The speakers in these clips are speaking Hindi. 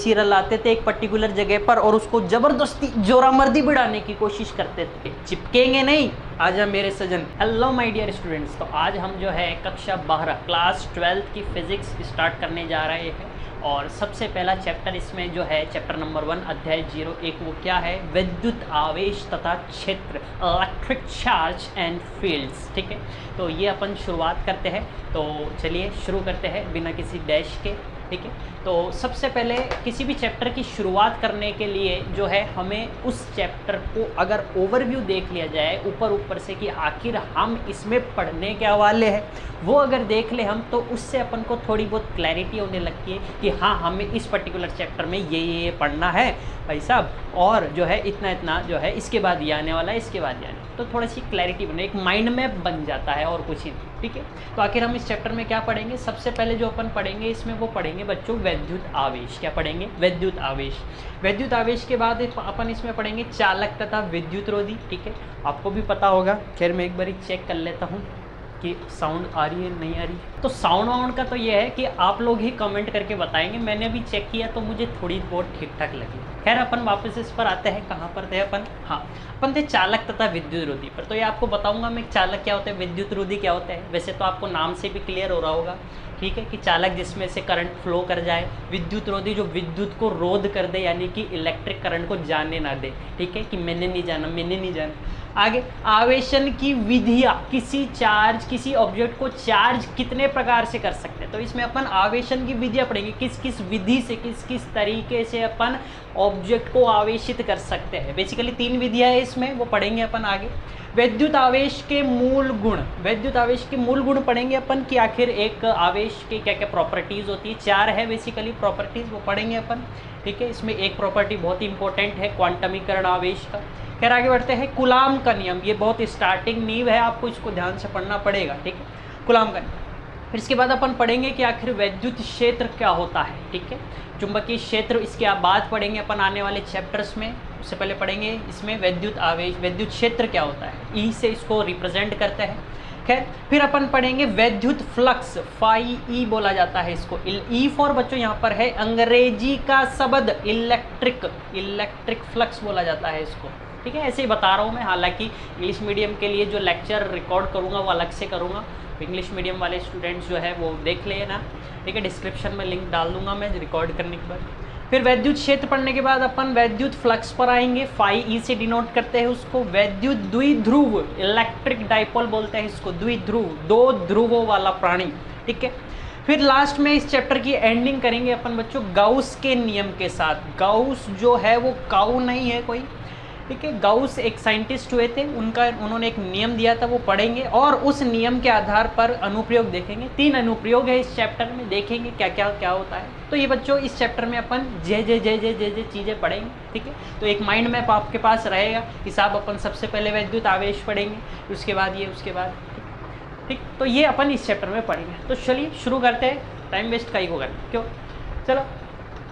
पेंसिल लाते थे एक पर्टिकुलर जगह पर और उसको जबरदस्ती जोरामर्दी बिड़ाने की कोशिश करते थे, चिपकेंगे नहीं। आज हम मेरे सजन, हेलो माय डियर स्टूडेंट्स। तो आज हम जो है कक्षा 12 क्लास 12 की फिजिक्स स्टार्ट करने जा रहे हैं और सबसे पहला चैप्टर इसमें जो है चैप्टर नंबर 1 अध्याय 01, वो क्या है, विद्युत आवेश तथा क्षेत्र, इलेक्ट्रिक चार्ज एंड फील्ड्स। ठीक है, तो ये अपन शुरुआत करते हैं। तो चलिए शुरू करते हैं बिना किसी डैश के। ठीक है, तो सबसे पहले किसी भी चैप्टर की शुरुआत करने के लिए जो है हमें उस चैप्टर को अगर ओवरव्यू देख लिया जाए ऊपर ऊपर से कि आखिर हम इसमें पढ़ने क्या वाले हैं, वो अगर देख ले हम, तो उससे अपन को थोड़ी बहुत क्लैरिटी होने लगती है कि हाँ हमें इस पर्टिकुलर चैप्टर में ये पढ़ना है भाई साहब, और जो है इतना इतना जो है इसके बाद ये आने वाला है, इसके बाद ये आने, तो थोड़ी सी क्लैरिटी बने, एक माइंड मैप बन जाता है और कुछ ही नहीं। ठीक है, तो आखिर हम इस चैप्टर में क्या पढ़ेंगे, सबसे पहले जो अपन पढ़ेंगे इसमें वो पढ़ेंगे बच्चों वैद्युत आवेश। क्या पढ़ेंगे, वैद्युत आवेश। वैद्युत आवेश के बाद अपन इसमें पढ़ेंगे चालक तथा विद्युत रोधी। ठीक है, आपको भी पता होगा, खैर मैं एक बार चेक कर लेता हूँ कि साउंड आ रही है नहीं आ रही। तो साउंड वाउंड का तो ये है कि आप लोग ही कमेंट करके बताएंगे, मैंने भी चेक किया तो मुझे थोड़ी बहुत ठीक ठाक लगी। खैर अपन वापस इस पर आते हैं, कहाँ पर थे अपन, हाँ अपन थे चालक तथा विद्युत रोधी पर। तो ये आपको बताऊंगा मैं चालक क्या होता है, विद्युत रोधी क्या होता है। वैसे तो आपको नाम से भी क्लियर हो रहा होगा, ठीक है, कि चालक जिसमें से करंट फ्लो कर जाए, विद्युत रोधी जो विद्युत को रोध कर दे, यानी कि इलेक्ट्रिक करंट को जाने ना दे। ठीक है, कि मैंने नहीं जाना, मैंने नहीं जाना। आगे आवेशन की विधियाँ, किसी ऑब्जेक्ट को चार्ज कितने प्रकार से कर सकते हैं, तो इसमें अपन आवेशन की विधियाँ पढ़ेंगे, किस किस विधि से, किस किस तरीके से अपन ऑब्जेक्ट को आवेशित कर सकते हैं। बेसिकली 3 विधियाँ है इसमें, वो पढ़ेंगे अपन आगे। वैद्युत आवेश के मूल गुण, वैद्युत आवेश के मूल गुण पढ़ेंगे अपन कि आखिर एक आवेश के क्या क्या प्रॉपर्टीज़ होती है। 4 है बेसिकली प्रॉपर्टीज़, वो पढ़ेंगे अपन। ठीक है, इसमें एक प्रॉपर्टी बहुत इंपॉर्टेंट है क्वांटमीकरण आवेश का। खैर आगे बढ़ते हैं, कूलाम का नियम, ये बहुत स्टार्टिंग नींव है, आपको इसको ध्यान से पढ़ना पड़ेगा। ठीक है, कूलाम का नियम। फिर इसके बाद अपन पढ़ेंगे कि आखिर वैद्युत क्षेत्र क्या होता है। ठीक है, चुंबकीय क्षेत्र इसके बाद पढ़ेंगे अपन आने वाले चैप्टर्स में। उससे पहले पढ़ेंगे इसमें वैद्युत आवेश, वैद्युत क्षेत्र क्या होता है, ई से इसको रिप्रेजेंट करते हैं। खैर फिर अपन पढ़ेंगे वैद्युत फ्लक्स, फाई ई बोला जाता है इसको, ई फॉर बच्चों यहाँ पर है अंग्रेजी का शब्द इलेक्ट्रिक, इलेक्ट्रिक फ्लक्स बोला जाता है इसको। ठीक है, ऐसे ही बता रहा हूँ मैं, हालांकि इंग्लिश मीडियम के लिए जो लेक्चर रिकॉर्ड करूँगा वो अलग से करूँगा, इंग्लिश मीडियम वाले स्टूडेंट्स जो है वो देख लेना। ठीक है, डिस्क्रिप्शन में लिंक डाल दूंगा मैं रिकॉर्ड करने के बाद। फिर वैद्युत क्षेत्र पढ़ने के बाद अपन वैद्युत फ्लक्स पर आएंगे, फाई ई से डिनोट करते हैं उसको। वैद्युत द्विध्रुव, इलेक्ट्रिक डाइपोल बोलते हैं इसको, द्विध्रुव, 2 ध्रुवों वाला प्राणी। ठीक है, फिर लास्ट में इस चैप्टर की एंडिंग करेंगे अपन बच्चों गाउस के नियम के साथ। गाउस जो है वो काऊ नहीं है कोई, ठीक है, गाउस एक साइंटिस्ट हुए थे, उन्होंने एक नियम दिया था, वो पढ़ेंगे और उस नियम के आधार पर अनुप्रयोग देखेंगे। 3 अनुप्रयोग है इस चैप्टर में, देखेंगे क्या क्या क्या होता है। तो ये बच्चों इस चैप्टर में अपन जे चीज़ें पढ़ेंगे। ठीक है, तो एक माइंड मैप आपके पास रहेगा कि साहब अपन सबसे पहले वैद्युत आवेश पढ़ेंगे, उसके बाद ये, उसके बाद ठीक, तो ये अपन इस चैप्टर में पढ़ेंगे। तो चलिए शुरू करते हैं, टाइम वेस्ट का ही होगा क्यों। चलो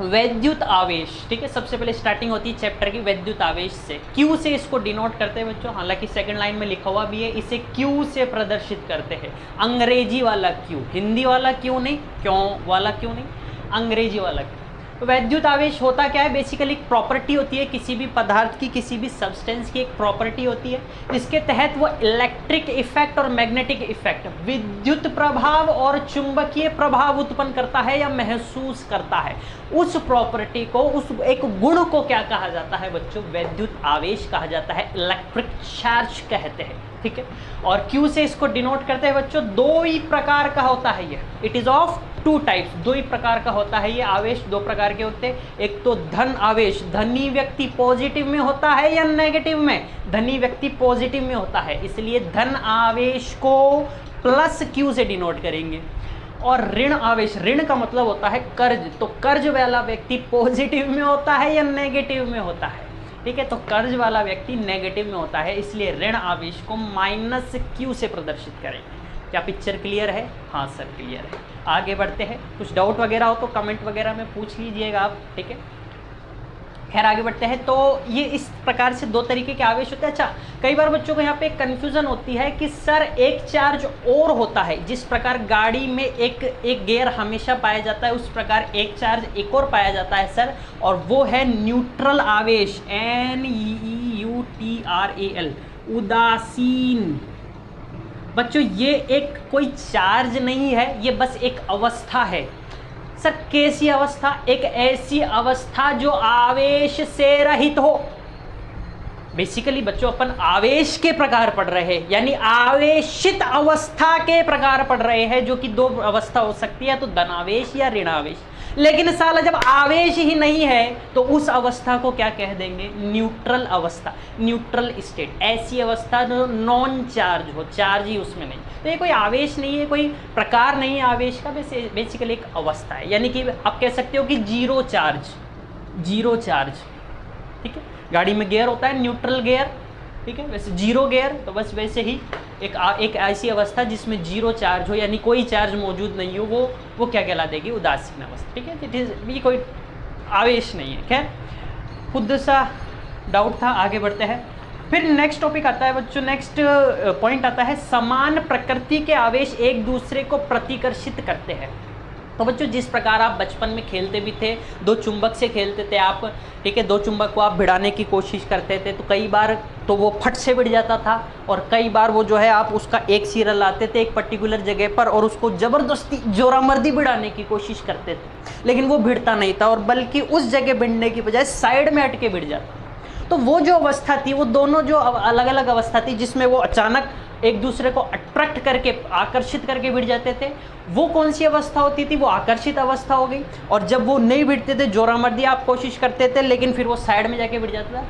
वैद्युत आवेश, ठीक है, सबसे पहले स्टार्टिंग होती है चैप्टर की वैद्युत आवेश से। क्यू से इसको डिनोट करते हैं बच्चों, हालांकि सेकंड लाइन में लिखा हुआ भी है, इसे क्यू से प्रदर्शित करते हैं। अंग्रेजी वाला क्यू, हिंदी वाला क्यू नहीं, क्यों वाला क्यू नहीं, अंग्रेजी वाला क्यू। तो वैद्युत आवेश होता क्या है, बेसिकली एक प्रॉपर्टी होती है किसी भी पदार्थ की, किसी भी सब्सटेंस की एक प्रॉपर्टी होती है, जिसके तहत वो इलेक्ट्रिक इफेक्ट और मैग्नेटिक इफेक्ट, विद्युत प्रभाव और चुंबकीय प्रभाव उत्पन्न करता है या महसूस करता है। उस प्रॉपर्टी को, उस एक गुण को क्या कहा जाता है बच्चों, वैद्युत आवेश कहा जाता है, इलेक्ट्रिक चार्ज कहते हैं। ठीक है, और Q से इसको डिनोट करते हैं बच्चों, 2 ही प्रकार का होता है ये, इट इज ऑफ 2 टाइप्स, 2 ही प्रकार का होता है ये आवेश, 2 प्रकार के होते हैं। एक तो धन आवेश, धनी व्यक्ति पॉजिटिव में होता है या नेगेटिव में, धनी व्यक्ति पॉजिटिव में होता है, इसलिए धन आवेश को प्लस Q से डिनोट करेंगे। और ऋण आवेश, ऋण का मतलब होता है कर्ज, तो कर्ज वाला व्यक्ति पॉजिटिव में होता है या नेगेटिव में होता है। ठीक है, तो कर्ज वाला व्यक्ति नेगेटिव में होता है, इसलिए ऋण आवेश को -Q से प्रदर्शित करेंगे। क्या पिक्चर क्लियर है? हाँ सर क्लियर है। आगे बढ़ते हैं, कुछ डाउट वगैरह हो तो कमेंट वगैरह में पूछ लीजिएगा आप। ठीक है, खैर आगे बढ़ते हैं। तो ये इस प्रकार से दो तरीके के आवेश होते हैं। अच्छा, कई बार बच्चों को यहाँ पे कंफ्यूजन होती है कि सर एक चार्ज और होता है, जिस प्रकार गाड़ी में एक गियर हमेशा पाया जाता है उस प्रकार एक चार्ज एक और पाया जाता है सर, और वो है न्यूट्रल आवेश, NEUTRAL, उदासीन। बच्चों ये एक कोई चार्ज नहीं है, ये बस एक अवस्था है। सर कैसी अवस्था? एक ऐसी अवस्था जो आवेश से रहित हो। बेसिकली बच्चों अपन आवेश के प्रकार पढ़ रहे हैं, यानी आवेशित अवस्था के प्रकार पढ़ रहे हैं, जो कि दो अवस्था हो सकती है, तो धनावेश या ऋणावेश। लेकिन साला जब आवेश ही नहीं है तो उस अवस्था को क्या कह देंगे? न्यूट्रल अवस्था, न्यूट्रल स्टेट। ऐसी अवस्था जो नॉन चार्ज हो, चार्ज ही उसमें नहीं। तो ये कोई आवेश नहीं है, कोई प्रकार नहीं है आवेश का, बेसिकली एक अवस्था है। यानी कि आप कह सकते हो कि जीरो चार्ज, जीरो चार्ज। ठीक है, गाड़ी में गियर होता है न्यूट्रल गियर, ठीक है, वैसे जीरो गियर, तो बस वैसे ही एक ऐसी अवस्था जिसमें जीरो चार्ज हो, यानी कोई चार्ज मौजूद नहीं हो, वो क्या कहला देगी? उदासीन अवस्था। ठीक है, इट इज ये कोई आवेश नहीं है। खैर खुद सा डाउट था, आगे बढ़ते हैं। फिर नेक्स्ट टॉपिक आता है बच्चों, नेक्स्ट पॉइंट आता है, समान प्रकृति के आवेश एक दूसरे को प्रतिकर्षित करते हैं। तो बच्चों जिस प्रकार आप बचपन में खेलते भी थे, दो चुंबक से खेलते थे आप, ठीक है, दो चुंबक को आप भिड़ाने की कोशिश करते थे, तो कई बार तो वो फट से भिड़ जाता था, और कई बार वो जो है आप उसका एक सिरा लाते थे एक पर्टिकुलर जगह पर और उसको ज़बरदस्ती जोरामर्दी भिड़ाने की कोशिश करते थे, लेकिन वो भिड़ता नहीं था, और बल्कि उस जगह भिड़ने की बजाय साइड में अटके भिड़ जाता। तो वो जो अवस्था थी, वो दोनों जो अलग अलग अवस्था थी जिसमें वो अचानक एक दूसरे को अट्रैक्ट करके, आकर्षित करके भिड़ जाते थे, वो कौन सी अवस्था होती थी? वो आकर्षित अवस्था हो गई। और जब वो नहीं भिड़ते थे, जोरामर्दी आप कोशिश करते थे, लेकिन फिर वो साइड में जाके भिड़ जाता था,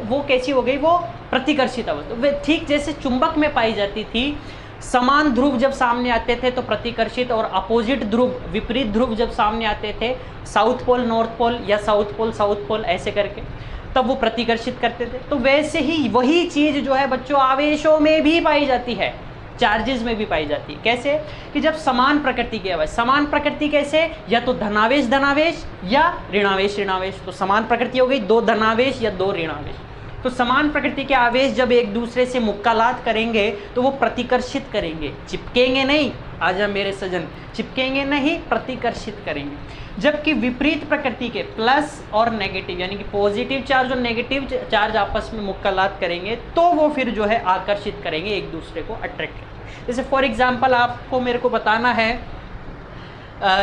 वो कैसी हो गई? वो प्रतिकर्षित अवस्था। वे ठीक जैसे चुंबक में पाई जाती थी, समान ध्रुव जब सामने आते थे तो प्रतिकर्षित, और अपोजिट ध्रुव, विपरीत ध्रुव जब सामने आते थे, साउथ पोल नॉर्थ पोल या साउथ पोल साउथ पोल ऐसे करके, तब वो प्रतिकर्षित करते थे। तो वैसे ही वही चीज जो है बच्चों आवेशों में भी पाई जाती है, चार्जेस में भी पाई जाती है। कैसे? कि जब समान प्रकृति के आवेश, समान प्रकृति कैसे? या तो धनावेश धनावेश या ऋणावेश ऋणावेश। तो समान प्रकृति हो गई दो धनावेश या दो ऋणावेश। तो समान प्रकृति के आवेश जब एक दूसरे से मुक्कालात करेंगे तो वो प्रतिकर्षित करेंगे, चिपकेंगे नहीं। आजा मेरे सजन, चिपकेंगे नहीं, प्रतिकर्षित करेंगे। जबकि विपरीत प्रकृति के प्लस और नेगेटिव, यानी कि पॉजिटिव चार्ज और नेगेटिव चार्ज आपस में मुक्कालात करेंगे तो वो फिर जो है आकर्षित करेंगे, एक दूसरे को अट्रैक्ट करेंगे। जैसे फॉर एग्जांपल आपको मेरे को बताना है,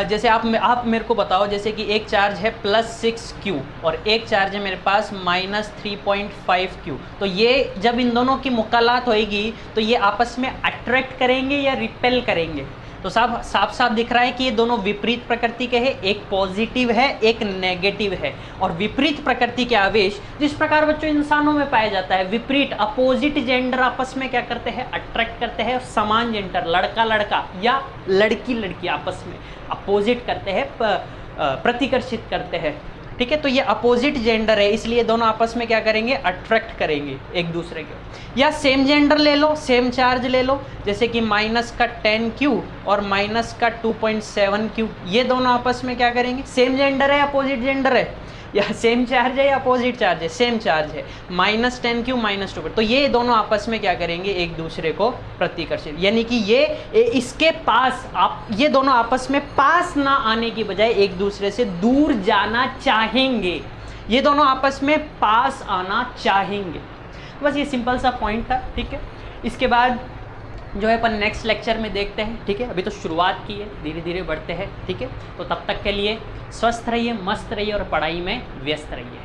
जैसे आप मेरे को बताओ, जैसे कि एक चार्ज है +6Q और एक चार्ज है मेरे पास -3.5Q। तो ये जब इन दोनों की मुक्कालात होएगी तो ये आपस में अट्रैक्ट करेंगे या रिपेल करेंगे? तो साफ साफ दिख रहा है कि ये दोनों विपरीत प्रकृति के हैं, एक पॉजिटिव है एक नेगेटिव है। और विपरीत प्रकृति के आवेश जिस प्रकार बच्चों इंसानों में पाया जाता है, विपरीत अपोजिट जेंडर आपस में क्या करते हैं? अट्रैक्ट करते हैं। समान जेंडर, लड़का लड़का या लड़की लड़की आपस में अपोजिट करते हैं, प्रतिकर्षित करते हैं। ठीक है, तो ये अपोजिट जेंडर है, इसलिए दोनों आपस में क्या करेंगे? अट्रैक्ट करेंगे एक दूसरे को। या सेम जेंडर ले लो, सेम चार्ज ले लो, जैसे कि -10Q और -2.7Q, ये दोनों आपस में क्या करेंगे? सेम जेंडर है, अपोजिट जेंडर है, या सेम चार्ज है या अपोजिट चार्ज है? सेम चार्ज है, -10Q -2, तो ये दोनों आपस में क्या करेंगे? एक दूसरे को प्रतिकर्षित, यानी कि ये इसके पास ये दोनों आपस में पास ना आने की बजाय एक दूसरे से दूर जाना चाहेंगे। ये दोनों आपस में पास आना चाहेंगे। बस ये सिंपल सा पॉइंट था। ठीक है, इसके बाद जो है अपन नेक्स्ट लेक्चर में देखते हैं। ठीक है, अभी तो शुरुआत की है, धीरे धीरे बढ़ते हैं। ठीक है, तो तब तक के लिए स्वस्थ रहिए, मस्त रहिए और पढ़ाई में व्यस्त रहिए।